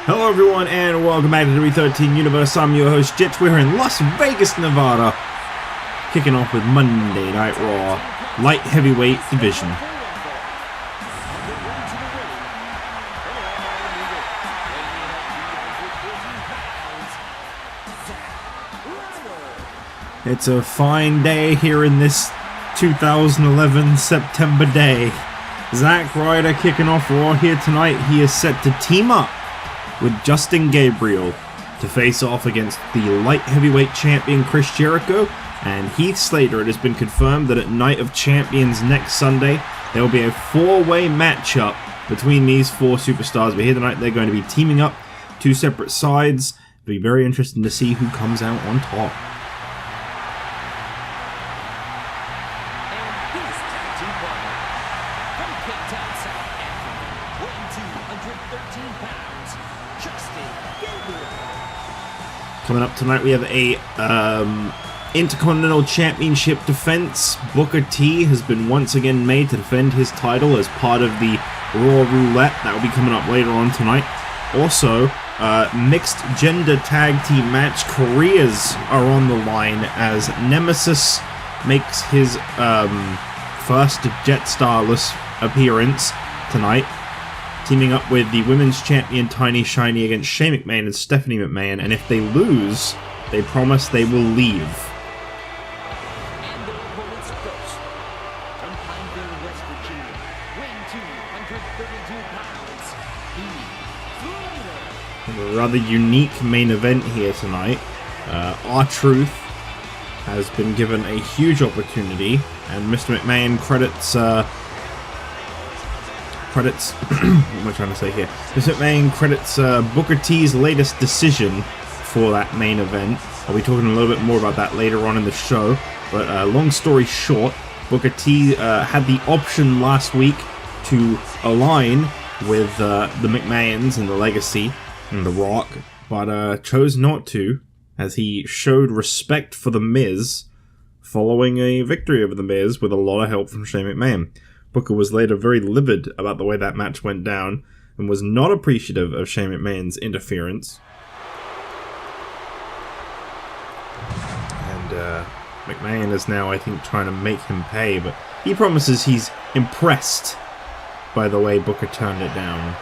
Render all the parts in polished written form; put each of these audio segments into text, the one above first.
Hello everyone and welcome back to the WWE Universe. I'm your host Jitch. We're in Las Vegas, Nevada. Kicking off with Monday Night Raw, Light Heavyweight Division. It's a fine day here in this 2011 September day. Zack Ryder kicking off Raw here tonight. He is set to team up with Justin Gabriel to face off against the light heavyweight champion Chris Jericho and Heath Slater. It has been confirmed that at Night of Champions next Sunday there will be a four-way matchup between these four superstars. But here tonight they're going to be teaming up, two separate sides. It'll be very interesting to see who comes out on top. Coming up tonight, we have a Intercontinental Championship defense. Booker T has been once again made to defend his title as part of the RAW Roulette. That will be coming up later on tonight. Also, mixed gender tag team match. Careers are on the line as Nemesis makes his first Jetstarless appearance tonight, teaming up with the women's champion Tiny Shiny against Shane McMahon and Stephanie McMahon, and if they lose, they promise they will leave. And their opponents first, from Pineville, West Virginia, weighing 232 pounds, A rather unique main event here tonight. R-Truth has been given a huge opportunity, and Mr. McMahon credits what am I trying to say here? Mr. McMahon credits Booker T's latest decision for that main event. I'll be talking a little bit more about that later on in the show, but long story short, Booker T had the option last week to align with the McMahons and the Legacy and The Rock, but chose not to, as he showed respect for The Miz following a victory over The Miz with a lot of help from Shane McMahon. Booker was later very livid about the way that match went down and was not appreciative of Shane McMahon's interference. And McMahon is now, I think, trying to make him pay, but he promises he's impressed by the way Booker turned it down.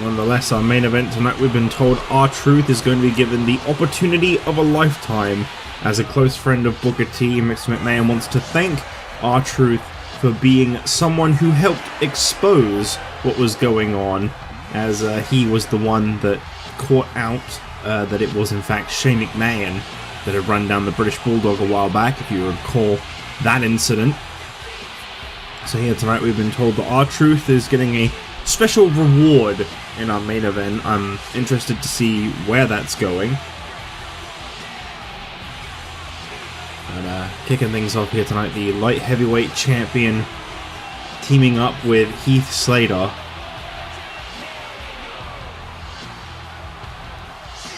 Nonetheless, our main event tonight, we've been told R-Truth is going to be given the opportunity of a lifetime. As a close friend of Booker T, Mr. McMahon wants to thank R-Truth for being someone who helped expose what was going on, as he was the one that caught out that it was in fact Shane McMahon that had run down the British Bulldog a while back, if you recall that incident. So here tonight we've been told that R-Truth is getting a special reward in our main event. I'm interested to see where that's going. And kicking things off here tonight, the light heavyweight champion teaming up with Heath Slater.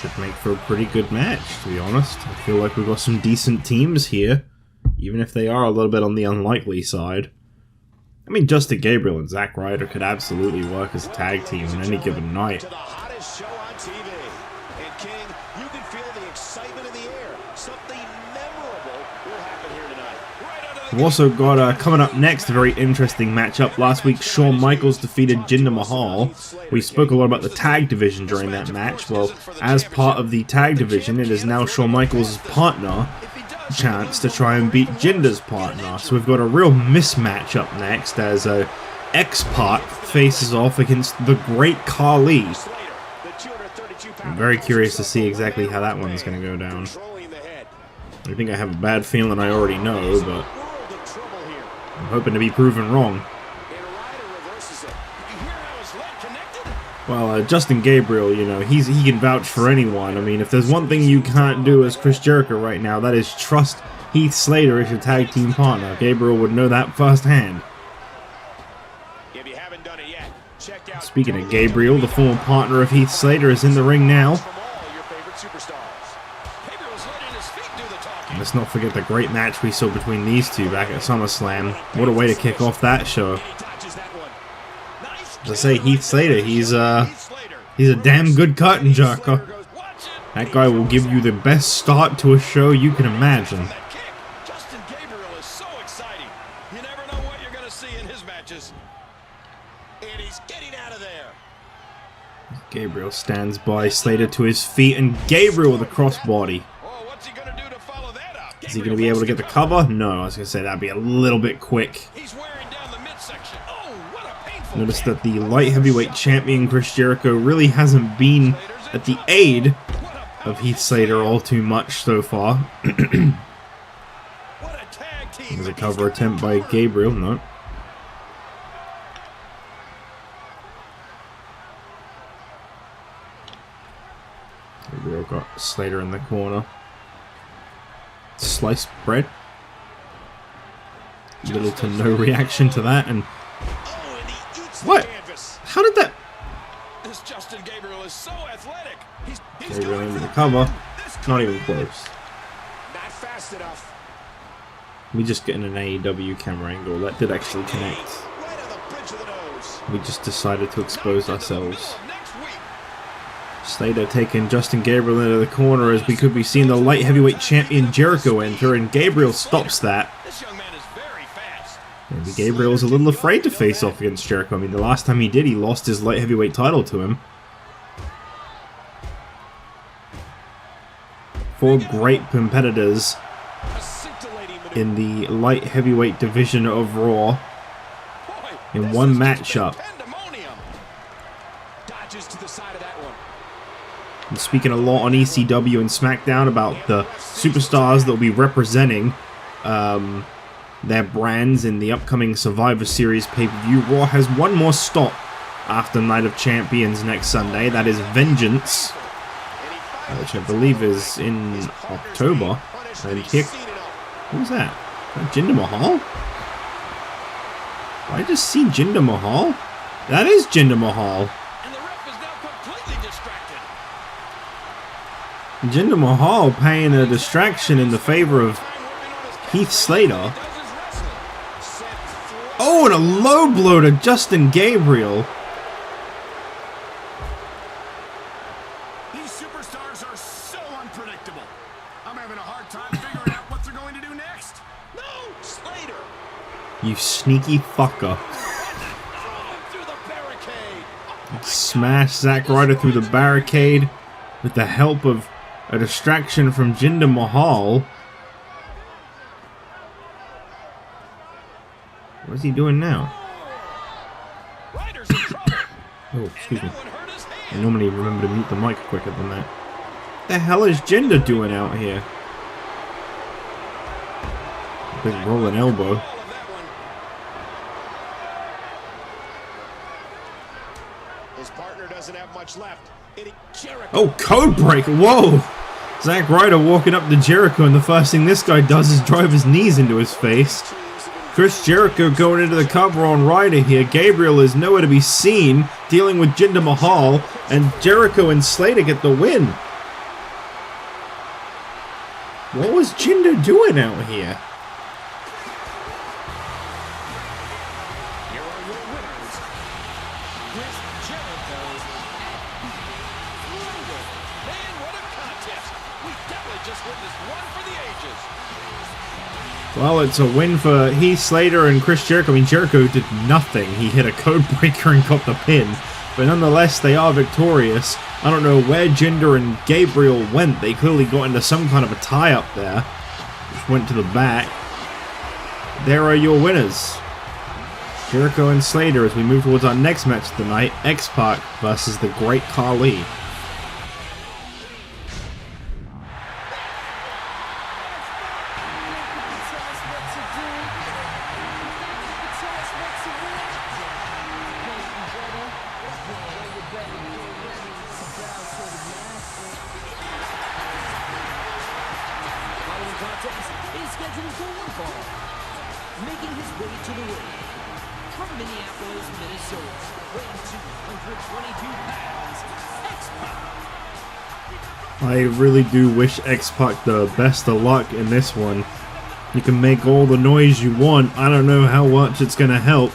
Should make for a pretty good match, to be honest. I feel like we've got some decent teams here, even if they are a little bit on the unlikely side. I mean, Justin Gabriel and Zack Ryder could absolutely work as a tag team on any given night. To the hottest show on TV. And King, you can feel the excitement in the air. Something memorable will happen here tonight. We've also got, coming up next, a very interesting matchup. Last week, Shawn Michaels defeated Jinder Mahal. We spoke a lot about the tag division during that match. Well, as part of the tag division, it is now Shawn Michaels' partner chance to try and beat Jinder's partner. So we've got a real mismatch up next as X-Pac faces off against the great Khali. I'm very curious to see exactly how that one's going to go down. I think I have a bad feeling I already know, but I'm hoping to be proven wrong. Well, Justin Gabriel, you know, he can vouch for anyone. I mean, if there's one thing you can't do as Chris Jericho right now, that is trust Heath Slater as your tag team partner. Gabriel would know that firsthand. Speaking of Gabriel, the former partner of Heath Slater is in the ring now. And let's not forget the great match we saw between these two back at SummerSlam. What a way to kick off that show. As I say, Heath Slater, he's a damn good curtain jerker. That guy will give you the best start to a show you can imagine. Justin Gabriel is so exciting. You never know what you're going to see in his matches. And he's getting out of there. Gabriel stands by Slater to his feet, and Gabriel with a crossbody. Oh, what's he going to do to follow that up? Is he going to be able to get the cover? No, I was going to say that'd be a little bit quick. He's wearing down the midsection. Oh, what a painful Notice that the light heavyweight champion Chris Jericho really hasn't been at the aid of Heath Slater all too much so far. What a tag team. There's a cover attempt by Gabriel. No. Gabriel got Slater in the corner. Sliced bread. Little to no reaction to that. And Oh, and he eats the what? canvas. How did that? This Justin Gabriel is so athletic. He's Gabriel going into for the cover. This Not even close. Not fast enough. We just get in an AEW camera angle. That did actually connect. Right on the bridge of the nose. We just decided to expose ourselves. Middle of next week. Slater taking Justin Gabriel into the corner as we could be seeing the light heavyweight champion Jericho enter, and Gabriel stops that. This young man is very fast. Maybe Gabriel's a little afraid to face off against Jericho. I mean, the last time he did, he lost his light heavyweight title to him. 4 great competitors A scintillating maneuver. in the light heavyweight division of Raw Boy, in this one has just matchup. been pandemonium. Dodges to the side of that one. I'm speaking a lot on ECW and SmackDown about the superstars that will be representing their brands in the upcoming Survivor Series pay-per-view. Raw has one more stop after Night of Champions next Sunday. That is Vengeance, which I believe is in October. And here, who's that? Is that Jinder Mahal? Did I just see Jinder Mahal? That is Jinder Mahal. And the ref is now completely distracted. Jinder Mahal paying a distraction in the favor of Heath Slater. Oh, and a low blow to Justin Gabriel. These superstars are so unpredictable. I'm having a hard time figuring out what they're going to do next. No, Slater. You sneaky fucker. Through the barricade. Smash Zack Ryder through the barricade with the help of a distraction from Jinder Mahal. What is he doing now? Ryder's in trouble. Oh, excuse me. That one hurt his I hand. normally remember to mute the mic quicker than that. The hell is Jinder doing out here? Big rolling elbow. All of that one. His partner doesn't have much left. Jericho. Oh, code breaker. Whoa! Zack Ryder walking up to Jericho, and the first thing this guy does is drive his knees into his face. Chris Jericho going into the cover on Ryder here. Gabriel is nowhere to be seen, dealing with Jinder Mahal, and Jericho and Slater get the win. What was Jinder doing out here? Here are your winners, Chris Jericho and Ryder. Man, what a contest. We definitely just witnessed one for the ages. Well, it's a win for Heath Slater and Chris Jericho. I mean, Jericho did nothing. He hit a code breaker and got the pin. But nonetheless, they are victorious. I don't know where Jinder and Gabriel went. They clearly got into some kind of a tie-up there. Just went to the back. There are your winners. Jericho and Slater as we move towards our next match of the night. X-Pac versus the Great Khali. Is scheduled for one fall. Making his way to the ring from Minneapolis, Minnesota, weighing 222 pounds, X-Pac. I really do wish X-Pac the best of luck in this one. You can make all the noise you want. I don't know how much it's going to help.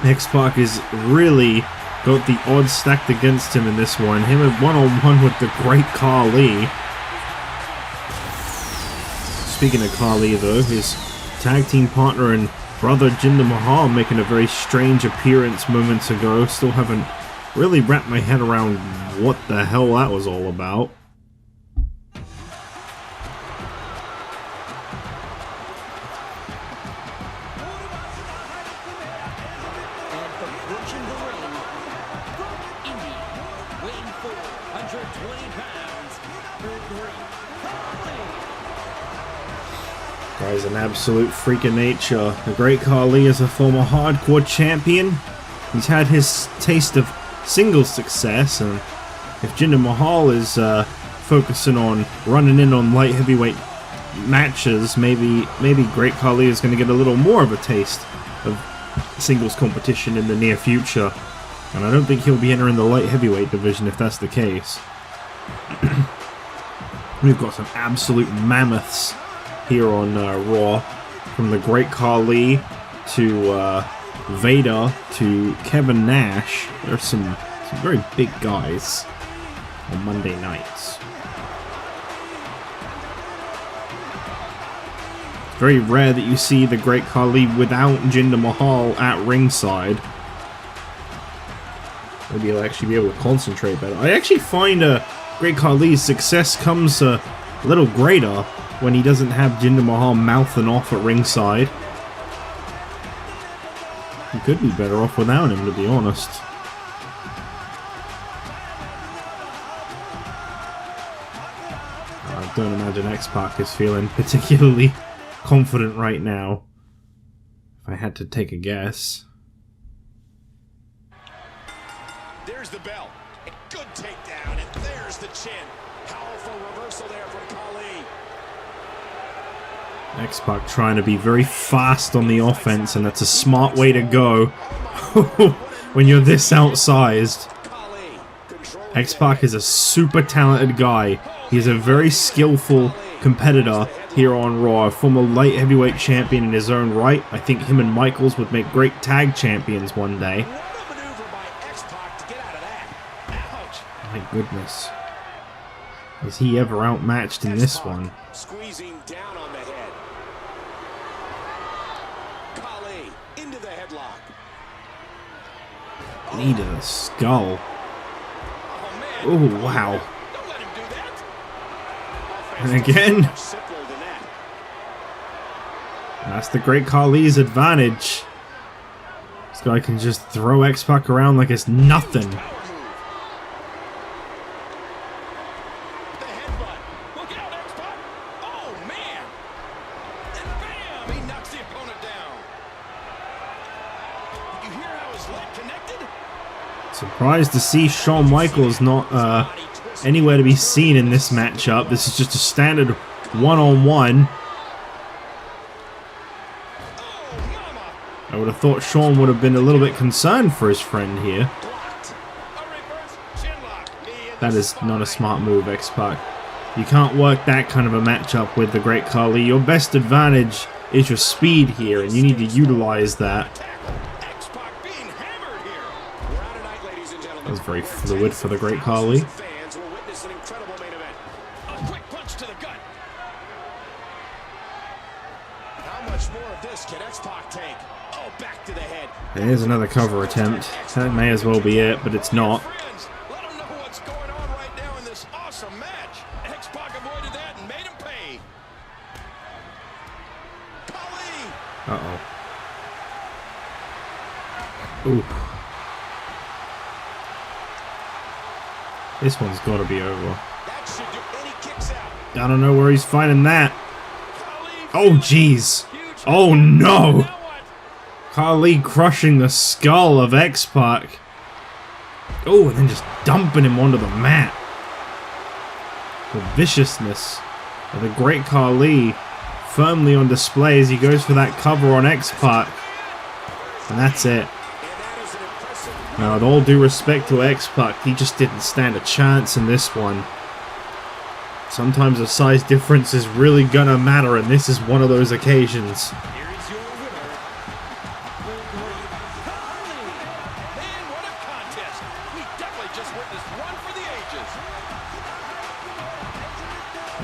X-Pac is really got the odds stacked against him in this one. Him at one-on-one with the great Khali. Speaking of Khali though, his tag team partner and brother Jinder Mahal making a very strange appearance moments ago. Still haven't really wrapped my head around what the hell that was all about. Guy's an absolute freak of nature. The great Khali is a former hardcore champion. He's had his taste of singles success, and if Jinder Mahal is focusing on running in on light heavyweight matches, maybe Great Khali is going to get a little more of a taste of singles competition in the near future. And I don't think he'll be entering the light heavyweight division if that's the case. We've got some absolute mammoths here on Raw, from the Great Khali to Vader to Kevin Nash. There's some very big guys on Monday nights. It's very rare that you see the Great Khali without Jinder Mahal at ringside. Maybe he'll actually be able to concentrate better. I actually find Great Khali's success comes a little greater when he doesn't have Jinder Mahal mouthing off at ringside. He could be better off without him, to be honest. I don't imagine X-Pac is feeling particularly confident right now, if I had to take a guess. There's the bell. A good takedown, and there's the chin. Powerful reversal there from Khali. X-Pac trying to be very fast on the offense, and that's a smart way to go when you're this outsized. X-Pac is a super talented guy. He's a very skillful competitor here on Raw, a former light heavyweight champion in his own right. I think him and Michaels would make great tag champions one day. My goodness. Is he ever outmatched in this one? Squeezing down on the head. Khali into the headlock. Knee to the skull. Oh, wow. Don't let him do that. And again. That's the Great Khali's advantage. This guy can just throw X-Pac around like it's nothing. Surprised to see Shawn Michaels not anywhere to be seen in this matchup. This is just a standard one-on-one. I would have thought Shawn would have been a little bit concerned for his friend here. That is not a smart move, X-Pac. You can't work that kind of a matchup with the Great Khali. Your best advantage is your speed here, and you need to utilize that. That was very fluid for the Great Khali. There's another cover attempt. That may as well be it, but it's not. Uh-oh. Ooh. This one's got to be over. I don't know where he's finding that. Oh, jeez. Oh, no. Khali crushing the skull of X-Pac. Oh, and then just dumping him onto the mat. The viciousness of the Great Khali firmly on display as he goes for that cover on X-Pac. And that's it. Now, with all due respect to X-Pac, he just didn't stand a chance in this one. Sometimes a size difference is really gonna matter, and this is one of those occasions. Here is your winner, Khali. Man, what a contest. We definitely just witnessed one for the ages.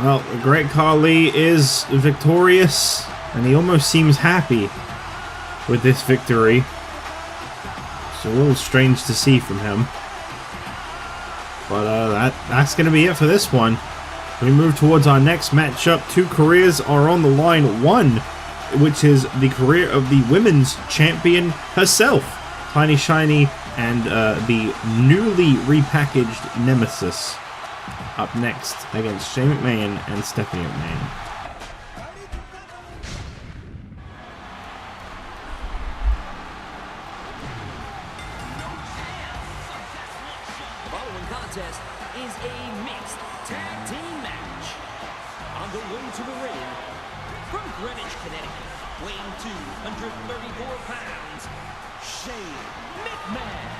Well, the great Khali is victorious, and he almost seems happy with this victory. It's a little strange to see from him. But that's going to be it for this one. We move towards our next matchup. Two careers are on the line. One, which is the career of the women's champion herself, Tiny Shiny, and the newly repackaged Nemesis. Up next against Shane McMahon and Stephanie McMahon. The following contest is a mixed tag team match. On the way to the ring, from Greenwich, Connecticut, weighing 234 pounds, Shane McMahon.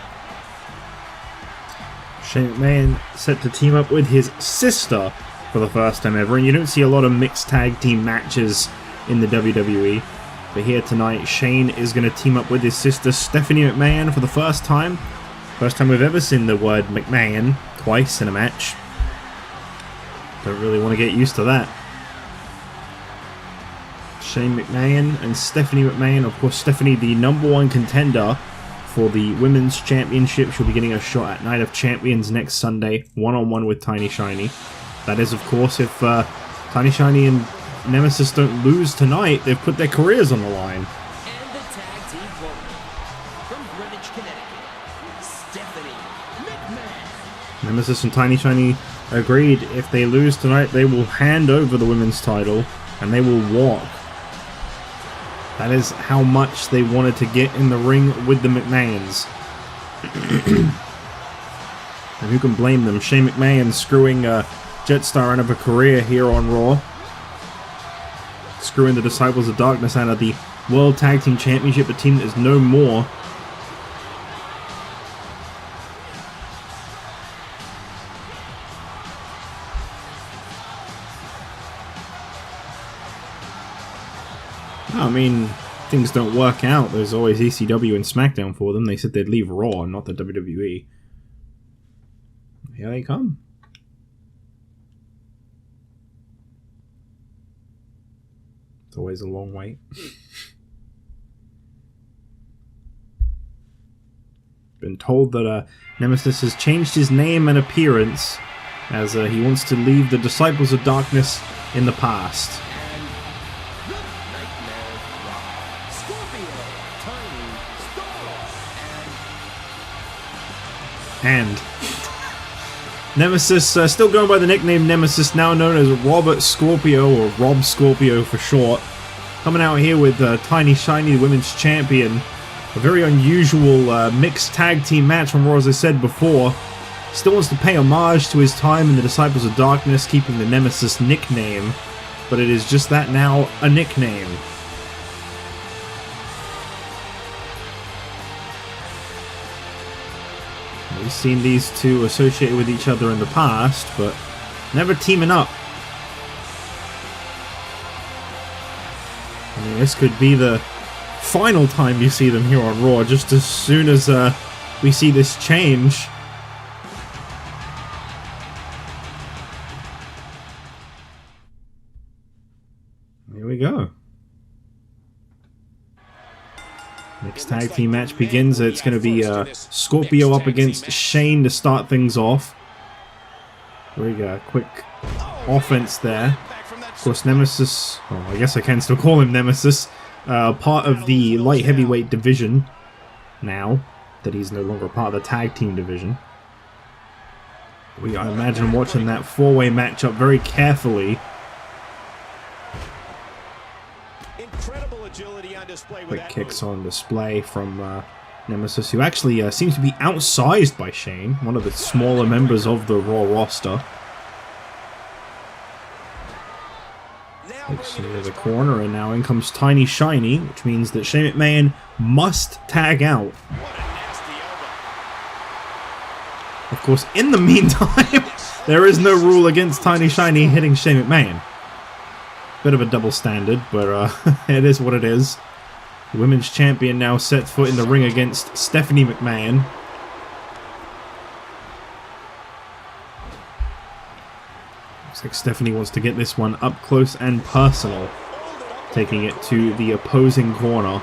Shane McMahon set to team up with his sister for the first time ever, and you don't see a lot of mixed tag team matches in the WWE. But here tonight, Shane is going to team up with his sister Stephanie McMahon for the first time. First time we've ever seen the word McMahon twice in a match. Don't really want to get used to that. Shane McMahon and Stephanie McMahon. Of course, Stephanie, the #1 contender for the Women's Championship. She'll be getting a shot at Night of Champions next Sunday, one-on-one with Tiny Shiny. That is, of course, if Tiny Shiny and Nemesis don't lose tonight, they've put their careers on the line. And the tag team partner, from Greenwich, Connecticut, Stephanie McMahon. Nemesis and Tiny Shiny agreed if they lose tonight, they will hand over the women's title and they will walk. That is how much they wanted to get in the ring with the McMahons. And who can blame them? Shane McMahon screwing Jetstar out of a career here on Raw. Screwing the Disciples of Darkness out of the World Tag Team Championship, a team that is no more. I mean, things don't work out. There's always ECW and SmackDown for them. They said they'd leave Raw, not the WWE. Here they come. It's always a long wait. Been told that Nemesis has changed his name and appearance as he wants to leave the Disciples of Darkness in the past. And Nemesis, still going by the nickname Nemesis, now known as Robert Scorpio, or Rob Scorpio for short, coming out here with Tiny Shiny, the women's champion. A very unusual mixed tag team match from Raw, as I said before. Still wants to pay homage to his time in the Disciples of Darkness, keeping the Nemesis nickname, but it is just that now, a nickname. We've seen these two associated with each other in the past, but never teaming up. I mean, this could be the final time you see them here on Raw, just as soon as we see this change. Here we go. Next tag team match begins. It's going to be Scorpio up against Shane to start things off. There we go. Quick offense there. Of course, Nemesis... Oh, I guess I can still call him Nemesis. Part of the light heavyweight division now that he's no longer part of the tag team division. I imagine watching that four-way matchup very carefully. Quick kicks on display from Nemesis, who actually seems to be outsized by Shane, one of the smaller members of the Raw roster. Now Takes into the corner, and now in comes Tiny Shiny, which means that Shane McMahon must tag out. Of course, in the meantime, there is no rule against Tiny Shiny hitting Shane McMahon. Bit of a double standard, but it is what it is. The women's champion now sets foot in the ring against Stephanie McMahon. Looks like Stephanie wants to get this one up close and personal, taking it to the opposing corner.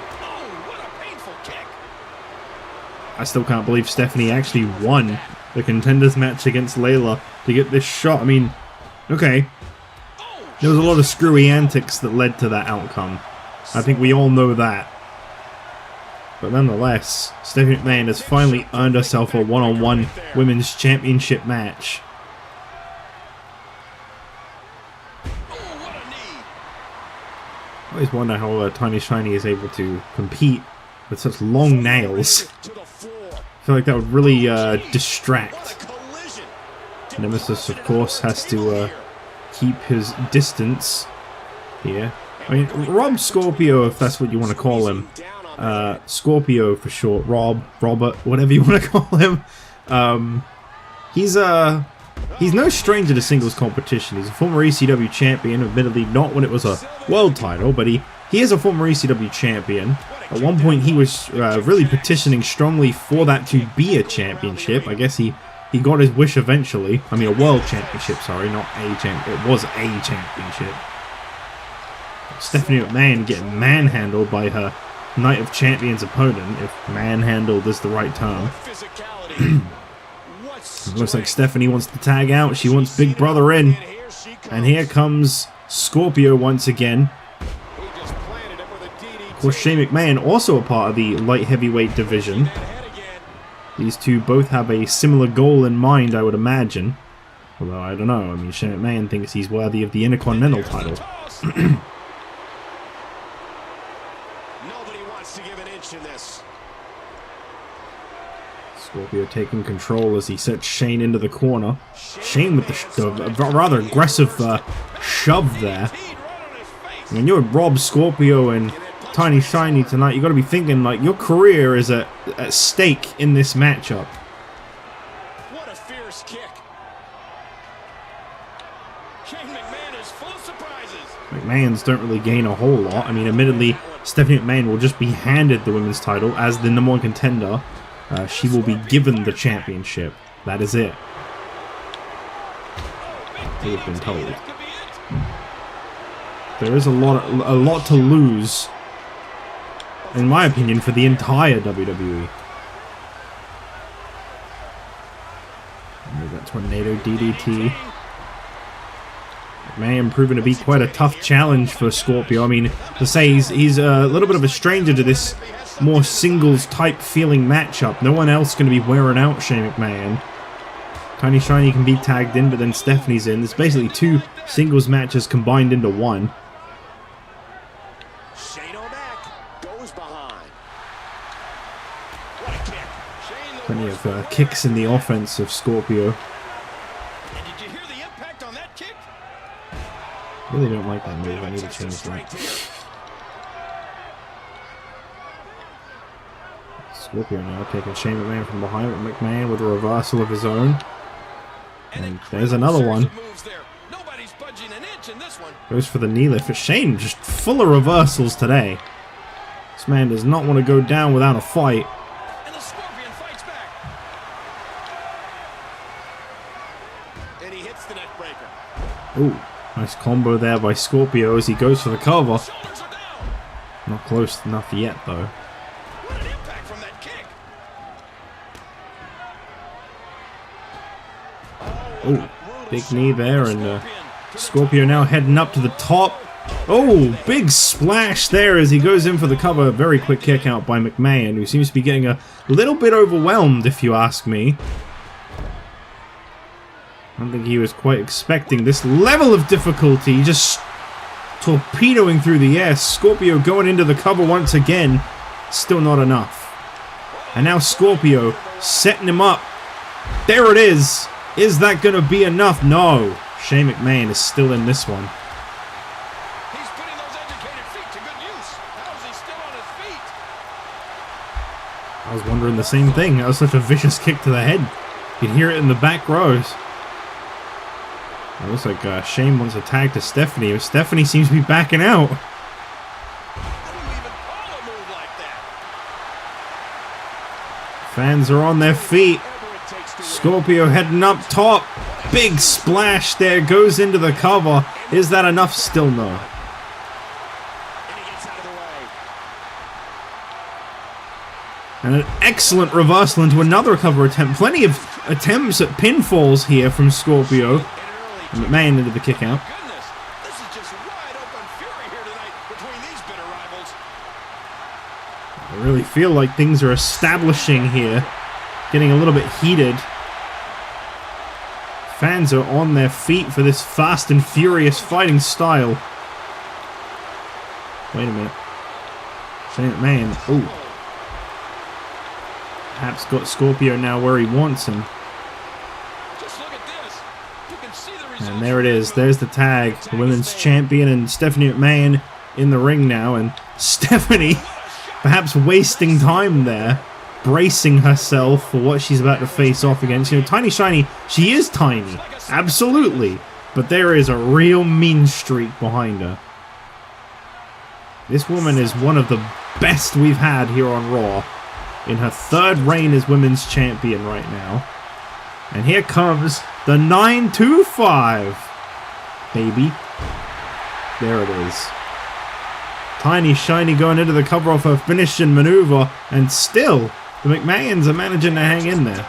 I still can't believe Stephanie actually won the contenders match against Layla to get this shot. I mean, okay, there was a lot of screwy antics that led to that outcome. I think we all know that. But nonetheless, Stephanie McMahon has finally earned herself a one-on-one women's championship match. I always wonder how Tiny Shiny is able to compete with such long nails. I feel like that would really distract. Nemesis, of course, has to keep his distance here. I mean, Rob Scorpio, if that's what you want to call him. Scorpio for short. Robert, whatever you want to call him. He's no stranger to singles competition. He's a former ECW champion, admittedly not when it was a world title, but he is a former ECW champion. At one point he was really petitioning strongly for that to be a championship. I guess he got his wish eventually. I mean, a world championship, sorry, not a champ. It was a championship. Stephanie McMahon getting manhandled by her Night of Champions opponent, if manhandled is the right term. Looks like Stephanie wants to tag out. She wants Big Brother in. And here comes Scorpio once again. Of course, Shane McMahon also a part of the light heavyweight division. These two both have a similar goal in mind, I would imagine. Although, I don't know. I mean, Shane McMahon thinks he's worthy of the Intercontinental title. Scorpio taking control as he sets Shane into the corner. Shane with the rather aggressive shove there. When you're Rob, Scorpio, and Tiny Shiny tonight, you got to be thinking like your career is at stake in this matchup. What a fierce kick. Shane McMahon is full of surprises. McMahon's don't really gain a whole lot. I mean, admittedly, Stephanie McMahon will just be handed the women's title as the #1 contender. She will be given the championship. That is it. We have been told. There is a lot to lose, in my opinion, for the entire WWE. Move that tornado DDT. McMahon proving to be quite a tough challenge for Scorpio. I mean, to say he's a little bit of a stranger to this more singles type feeling matchup. No one else going to be wearing out Shane McMahon. Tiny Shiny can be tagged in, but then Stephanie's in. It's basically two singles matches combined into one. Plenty of kicks in the offense of Scorpio. And did you hear the impact on that kick? Really don't like that move. I need to change that. Scorpio now taking Shane McMahon from behind, but McMahon with a reversal of his own. And there's another one. Goes for the knee lift. For Shane, just full of reversals today. This man does not want to go down without a fight. And the Scorpion fights back. And he hits the neck breaker. Ooh, nice combo there by Scorpio as he goes for the cover. Not close enough yet, though. Oh, big knee there, and Scorpio now heading up to the top. Oh, big splash there as he goes in for the cover. Very quick kick out by McMahon, who seems to be getting a little bit overwhelmed, if you ask me. I don't think he was quite expecting this level of difficulty, just torpedoing through the air. Scorpio going into the cover once again. Still not enough. And now Scorpio setting him up. There it is. Is that going to be enough? No. Shane McMahon is still in this one. He I was wondering the same thing. That was such a vicious kick to the head. You can hear it in the back rows. It looks like Shane wants a tag to Stephanie. Stephanie seems to be backing out. Fans are on their feet. Scorpio heading up top. Big splash there. Goes into the cover. Is that enough? Still no. And an excellent reversal into another cover attempt. Plenty of attempts at pinfalls here from Scorpio. And McMahon into the kick out. I really feel like things are establishing here. Getting a little bit heated. Fans are on their feet for this fast and furious fighting style. Wait a minute. Shane McMahon. Ooh. Perhaps got Scorpio now where he wants him. And there it is. There's the tag. The women's champion and Stephanie McMahon in the ring now. And Stephanie perhaps wasting time there. Bracing herself for what she's about to face off against. You know, Tiny Shiny, she is tiny. Absolutely. But there is a real mean streak behind her. This woman is one of the best we've had here on Raw. In her third reign as women's champion right now. And here comes the 925. Baby. There it is. Tiny Shiny going into the cover off her finishing maneuver. And still, the McMahons are managing to hang in there.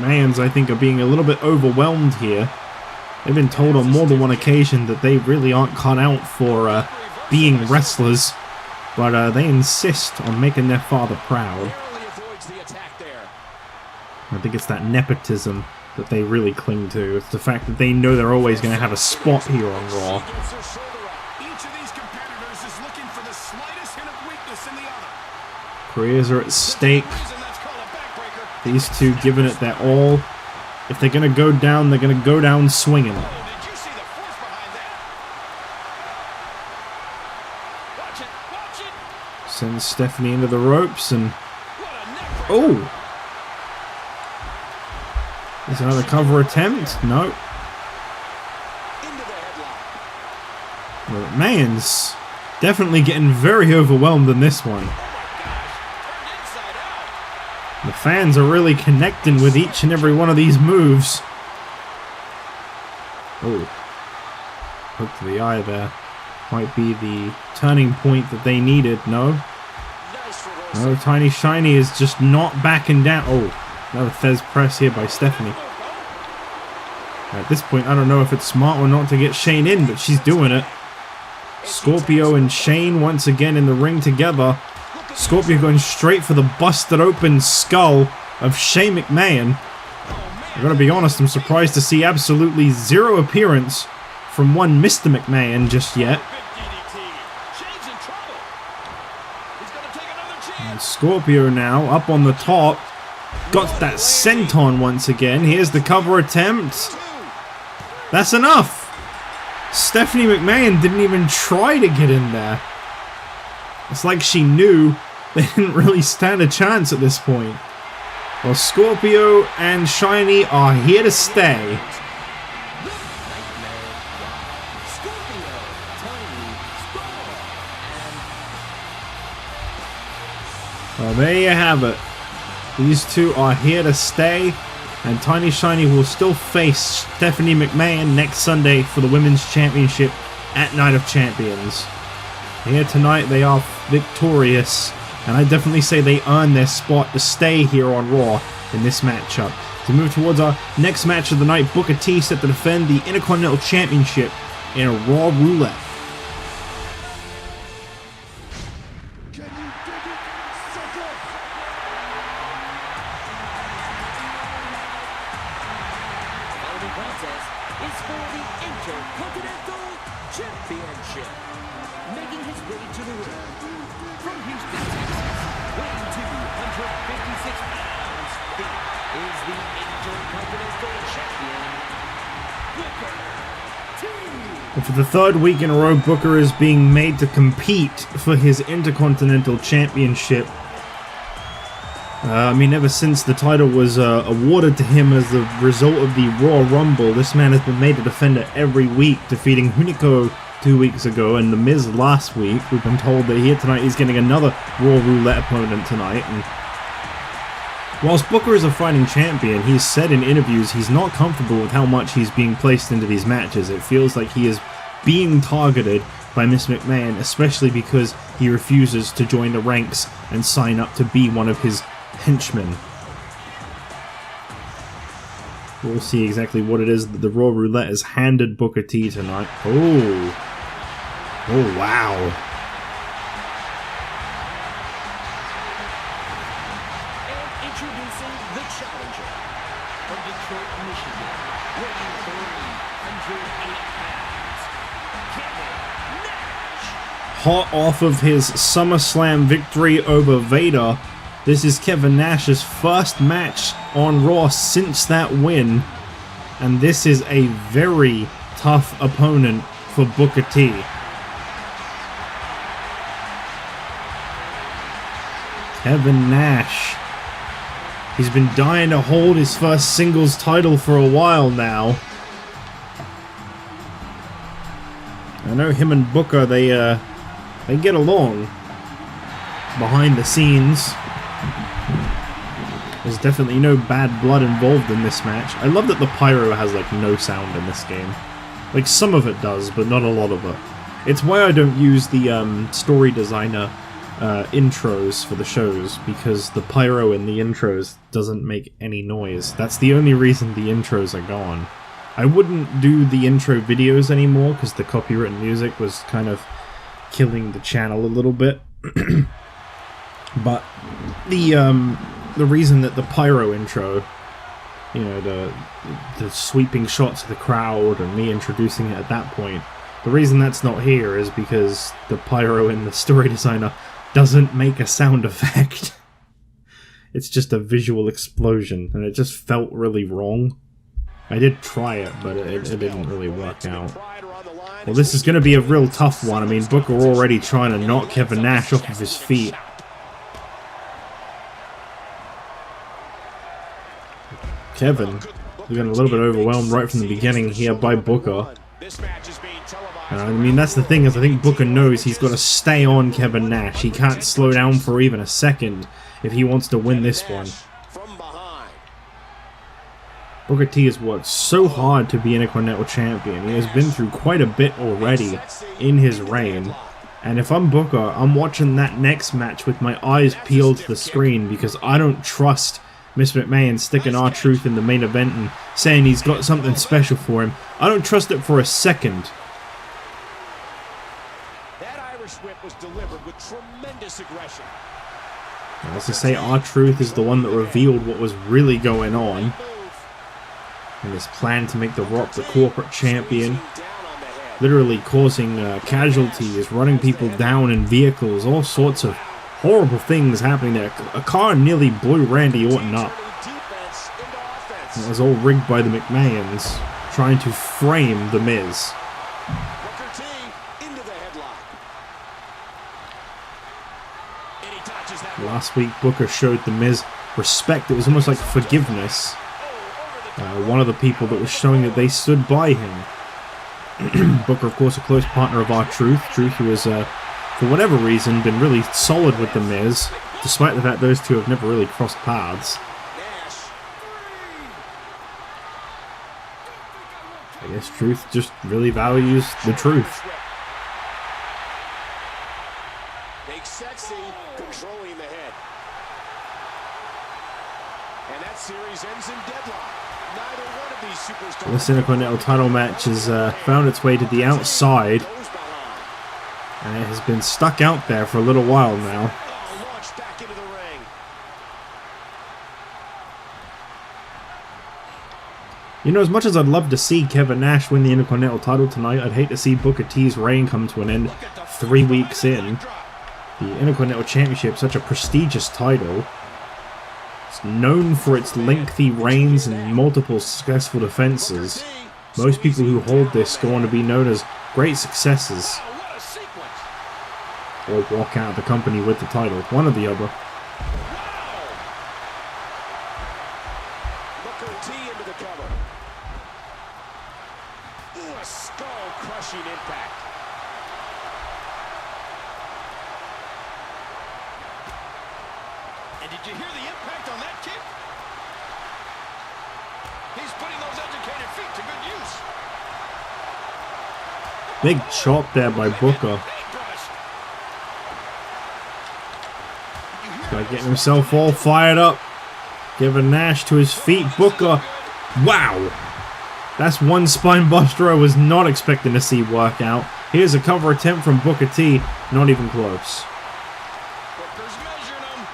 McMahons, I think, are being a little bit overwhelmed here. They've been told on more than one occasion that they really aren't cut out for being wrestlers, but they insist on making their father proud. I think it's that nepotism that they really cling to. It's the fact that they know they're always going to have a spot here on Raw. Careers are at stake. These two giving it their all. If they're going to go down, they're going to go down swinging. Sends Stephanie into the ropes and... Oh! There's another cover attempt. No. Well, McMahon's definitely getting very overwhelmed in this one. The fans are really connecting with each and every one of these moves. Oh. Hook to the eye there. Might be the turning point that they needed. No. No, Tiny Shiny is just not backing down. Oh, another Fez press here by Stephanie. At this point, I don't know if it's smart or not to get Shane in, but she's doing it. Scorpio and Shane once again in the ring together. Scorpio going straight for the busted open skull of Shane McMahon. I'm going to be honest, I'm surprised to see absolutely zero appearance from one Mr. McMahon just yet. And Scorpio now up on the top. Got that senton once again. Here's the cover attempt. That's enough. Stephanie McMahon didn't even try to get in there. It's like she knew they didn't really stand a chance at this point. Well, Scorpio and Shiny are here to stay. Well, there you have it. These two are here to stay. And Tiny Shiny will still face Stephanie McMahon next Sunday for the Women's Championship at Night of Champions. Here tonight they are victorious, and I definitely say they earn their spot to stay here on Raw in this matchup. To move towards our next match of the night, Booker T set to defend the Intercontinental Championship in a RAW Roulette. Is for the Intercontinental Championship. Making his way to the ring from Houston, Texas, weighing 256 pounds, the is the Intercontinental Champion, Booker T. And for the third week in a row, Booker is being made to compete for his Intercontinental Championship. I mean, ever since the title was awarded to him as the result of the Raw Rumble, this man has been made to defend it every week, defeating Hunico 2 weeks ago and The Miz last week. We've been told that here tonight he's getting another RAW Roulette opponent tonight. And whilst Booker is a fighting champion, he's said in interviews he's not comfortable with how much he's being placed into these matches. It feels like he is being targeted by Miss McMahon, especially because he refuses to join the ranks and sign up to be one of his henchmen. We'll see exactly what it is that the RAW Roulette has handed Booker T tonight. Oh, wow. And introducing the challenger from Detroit, Michigan, weighing 308 pounds, Kevin Nash. Hot off of his SummerSlam victory over Vader, this is Kevin Nash's first match on Raw since that win, and this is a very tough opponent for Booker T. Kevin Nash. He's been dying to hold his first singles title for a while now. I know him and Booker, they get along behind the scenes. There's definitely no bad blood involved in this match. I love that the pyro has like no sound in this game. Like some of it does, but not a lot of it. It's why I don't use the story designer intros for the shows, because the pyro in the intros doesn't make any noise. That's the only reason the intros are gone. I wouldn't do the intro videos anymore because the copyrighted music was kind of killing the channel a little bit. But the reason that the pyro intro, you know, the sweeping shots of the crowd and me introducing it at that point, the reason that's not here is because the pyro in the story designer doesn't make a sound effect. It's just a visual explosion, and it just felt really wrong. I did try it, but it didn't really work out. Well, this is going to be a real tough one. I mean, Booker already trying to knock Kevin Nash off of his feet. Kevin is getting a little bit overwhelmed right from the beginning here by Booker. I mean, that's the thing, is I think Booker knows he's got to stay on Kevin Nash. He can't slow down for even a second if he wants to win this one. Booker T has worked so hard to be Intercontinental Champion. He has been through quite a bit already in his reign. And if I'm Booker, I'm watching that next match with my eyes peeled to the screen, because I don't trust Miss McMahon sticking R-Truth in the main event and saying he's got something special for him. I don't trust it for a second. That Irish whip was delivered with tremendous aggression. Let's just say R-Truth is the one that revealed what was really going on, and his plan to make The Rock the corporate champion, literally causing casualties, running people down in vehicles, all sorts of horrible things happening there. A car nearly blew Randy Orton up. It was all rigged by the McMahons, trying to frame The Miz. Last week, Booker showed The Miz respect. It was almost like forgiveness. One of the people that was showing that they stood by him. Booker, of course, a close partner of R-Truth. Truth, who has, for whatever reason, been really solid with The Miz, despite the fact those two have never really crossed paths. I guess Truth just really values the truth. Big sexy, controlling the head. And that series ends in deadlock. Neither one of these superstars. This Intercontinental title match has found its way to the outside, and it has been stuck out there for a little while now. Launched back into the ring. You know, as much as I'd love to see Kevin Nash win the Intercontinental title tonight, I'd hate to see Booker T's reign come to an end 3 weeks in. The Intercontinental Championship, such a prestigious title. It's known for its lengthy reigns and multiple successful defenses. Most people who hold this go on to be known as great successes, or walk out of the company with the title, one or the other. Booker T into the cover. Ooh, a skull-crushing impact. And did you hear the impact on that kick? He's putting those educated feet to good use. Big chop there by Booker. He's got to get himself all fired up. Giving Nash to his feet. Booker. Wow. That's one spine buster I was not expecting to see work out. Here's a cover attempt from Booker T. Not even close. Booker's measuring him.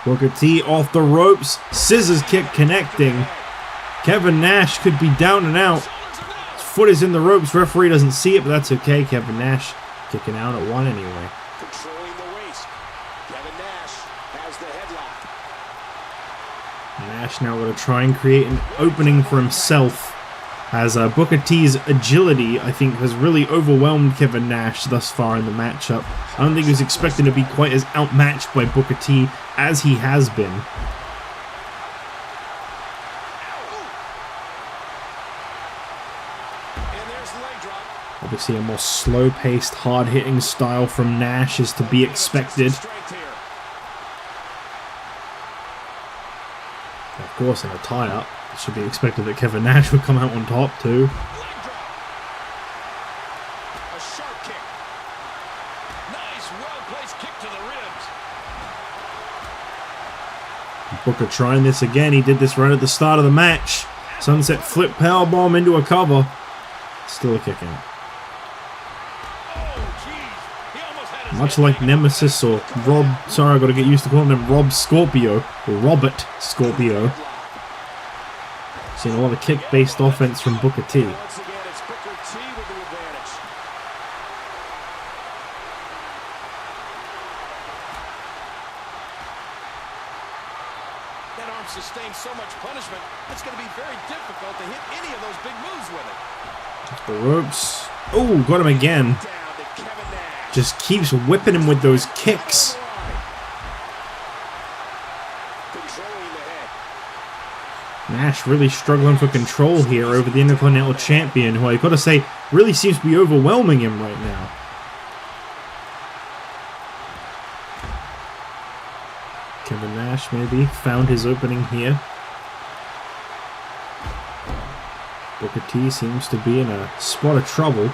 Booker T off the ropes. Scissors kick connecting. Kevin Nash could be down and out. His foot is in the ropes. Referee doesn't see it, but that's okay. Kevin Nash kicking out at one anyway. Controlling the waist. Kevin Nash has the headlock. Nash now going to try and create an opening for himself, as Booker T's agility, I think, has really overwhelmed Kevin Nash thus far in the matchup. I don't think he was expecting to be quite as outmatched by Booker T as he has been. And there's the leg drop. Obviously a more slow-paced, hard-hitting style from Nash is to be expected. Strength here. Of course, in a tie-up, it should be expected that Kevin Nash would come out on top too. Leg drop. A sharp kick. Nice, well-placed kick to the ribs. Booker trying this again. He did this right at the start of the match. Sunset flip powerbomb into a cover. Still a kick out. Oh, jeez. He almost had his Much head like taken. Nemesis or Rob, sorry, I got to get used to calling him Rob Scorpio, or Robert Scorpio. Seeing a lot of kick-based offense from Booker T. Once again, it's Booker T with the advantage. That arm sustained so much punishment, it's going to be very difficult to hit any of those big moves with it. The ropes. Oh, got him again. Down to Kevin Nash. Just keeps whipping him with those kicks. Controlling the head. Nash really struggling for control here over the Intercontinental Champion, who I gotta say really seems to be overwhelming him right now. Kevin Nash maybe found his opening here. Booker T seems to be in a spot of trouble.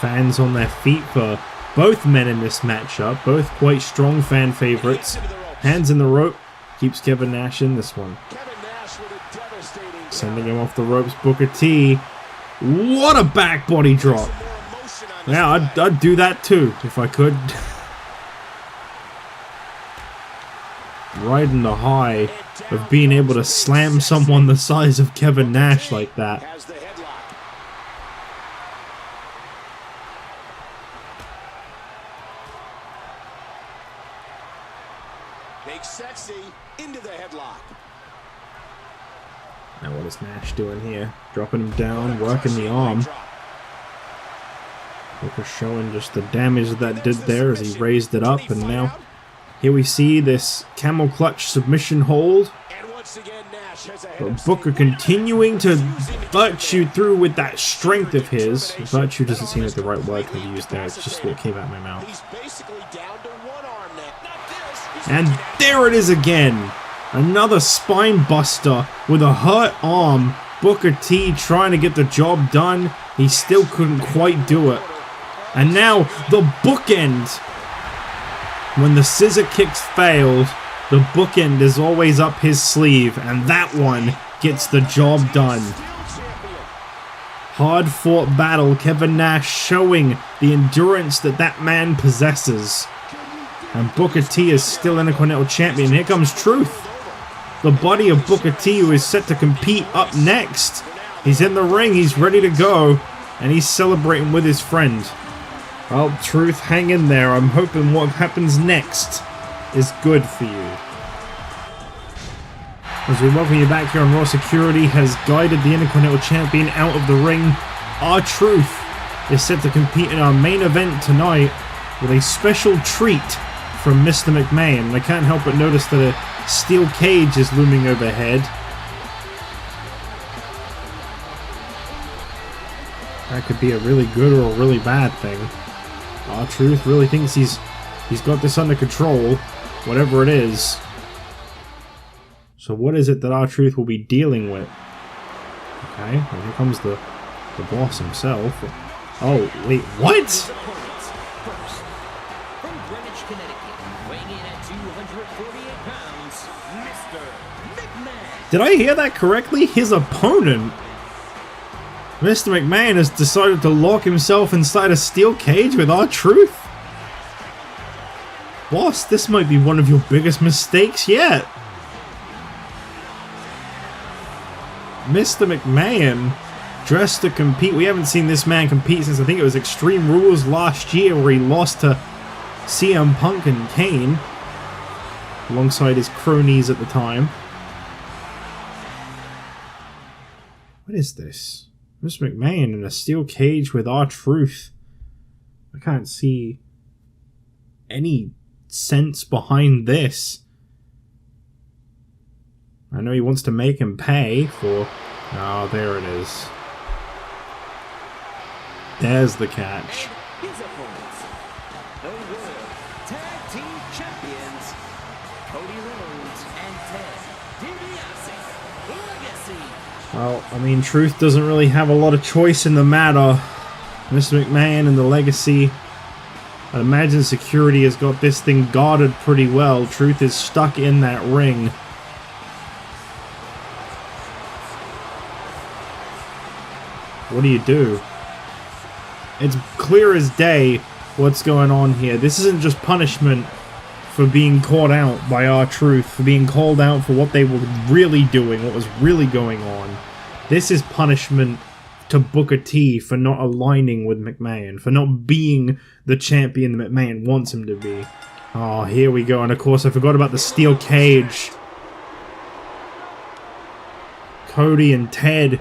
Fans on their feet for both men in this matchup, both quite strong fan favorites. Hands in the rope, keeps Kevin Nash in this one. Kevin Nash with a devastating Sending him off the ropes, Booker T. What a back body drop. more emotion on this Yeah, I'd do that too, if I could. Riding the high of being able to slam someone the size of Kevin Nash like that. has the headlock. Big sexy into the headlock. Now what is Nash doing here? Dropping him down, working the arm. Booker showing just the damage that did there as he raised it up, and now here we see this camel clutch submission hold. And once again, Nash has a head But of Booker steam. continuing to virtue through with that strength of his. Virtue doesn't seem like the right word to use there, it's just what came out of my mouth. He's basically down to one arm now. Not this. He's And looking at there it is again. Another spine buster with a hurt arm. Booker T trying to get the job done. He still couldn't quite do it. And now the bookend. When the scissor kicks failed, the bookend is always up his sleeve, and that one gets the job done. Hard fought battle, Kevin Nash showing the endurance that that man possesses. And Booker T is still Intercontinental Champion. Here comes Truth. The body of Booker T, who is set to compete up next. He's in the ring, he's ready to go, and he's celebrating with his friend. Well, Truth, hang in there. I'm hoping what happens next is good for you. As we welcome you back here on Raw, security has guided the Intercontinental Champion out of the ring. R-Truth is set to compete in our main event tonight with a special treat from Mr. McMahon. I can't help but notice that a steel cage is looming overhead. That could be a really good or a really bad thing. R-Truth really thinks he's got this under control, whatever it is. So what is it that R-Truth will be dealing with? Okay, well, here comes the boss himself. Oh, wait, what? First, from Greenwich, Connecticut, weighing in at 248 pounds, Mr. McMahon. Did I hear that correctly? His opponent, Mr. McMahon, has decided to lock himself inside a steel cage with R-Truth? Boss, this might be one of your biggest mistakes yet. Mr. McMahon, dressed to compete. We haven't seen this man compete since I think it was Extreme Rules last year, where he lost to CM Punk and Kane, alongside his cronies at the time. What is this? Mr. McMahon in a steel cage with R-Truth. I can't see any sense behind this. I know he wants to make him pay for... Oh, there it is. There's the catch. His opponents, the World Tag Team Champions, Cody Rhodes and Ted DiBiase Legacy. Well, I mean, Truth doesn't really have a lot of choice in the matter. Mr. McMahon and the Legacy. I imagine security has got this thing guarded pretty well. Truth is stuck in that ring. What do you do? It's clear as day what's going on here. This isn't just punishment for being caught out by R-Truth, for being called out for what they were really doing, what was really going on. This is punishment to Booker T for not aligning with McMahon, for not being the champion that McMahon wants him to be. Oh, here we go. And of course, I forgot about the steel cage. Cody and Ted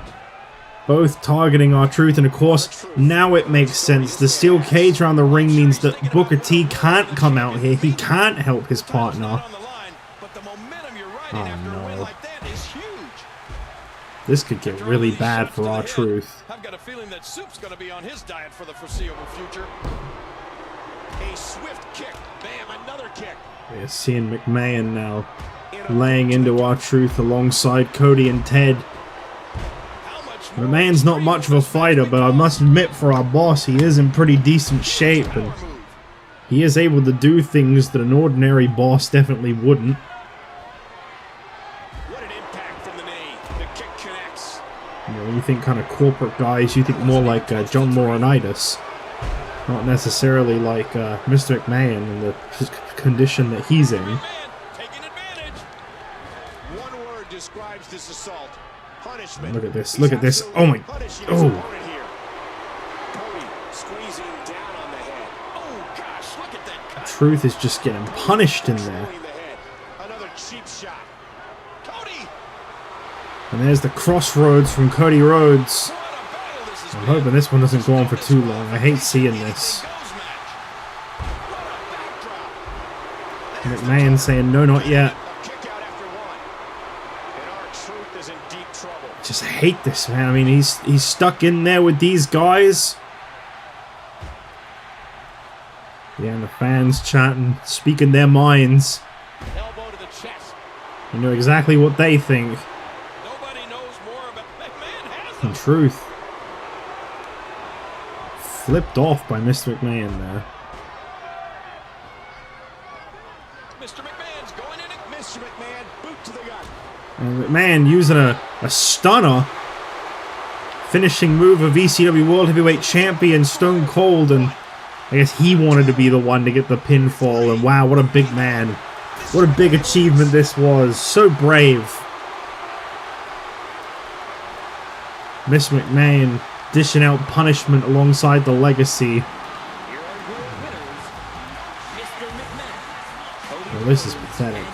both targeting R-Truth, and of course, now it makes sense. The steel cage around the ring means that Booker T can't come out here. He can't help his partner. Oh no. This could get really bad for R-Truth. I've got a feeling that Soup's going to be on his diet for the foreseeable future. A swift kick. Bam, another kick. We're seeing McMahon now laying into R-Truth alongside Cody and Ted. McMahon's not much of a fighter, but I must admit, for our boss, he is in pretty decent shape, and he is able to do things that an ordinary boss definitely wouldn't. What an impact from the knee. The kick connects. You know, when you think kind of corporate guys, you think more like John Laurinaitis, not necessarily like Mr. McMahon and the condition that he's in. Taking advantage. One word describes this assault. Punishment. Look at this, look at this. Oh my, oh. Cody squeezing down on the head. Oh gosh, look at that cut. Truth is just getting punished in there. Another cheap shot. Cody. And there's the crossroads from Cody Rhodes. I'm hoping this one doesn't go on for too long. I hate seeing this. McMahon saying no, not yet. Just hate this, man. I mean, he's stuck in there with these guys. Yeah, and the fans chanting, speaking their minds. Elbow to the chest. You know exactly what they think. Nobody knows more about McMahon has In truth. Flipped off by Mr. McMahon there. Mr. McMahon's going in. Mr. McMahon, boot to the gut. And McMahon using a stunner. Finishing move of ECW World Heavyweight Champion Stone Cold, and I guess he wanted to be the one to get the pinfall, and wow, what a big man. What a big achievement this was. So brave. Miss McMahon dishing out punishment alongside the Legacy. Well, this is pathetic.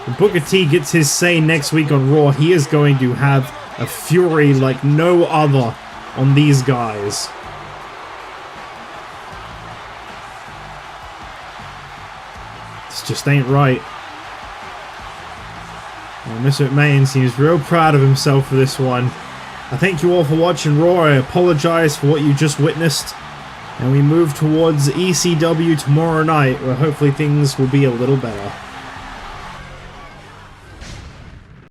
When Booker T gets his say next week on Raw, he is going to have a fury like no other on these guys. This just ain't right. Well, Mr. McMahon seems real proud of himself for this one. I thank you all for watching Raw. I apologize for what you just witnessed. And we move towards ECW tomorrow night, where hopefully things will be a little better.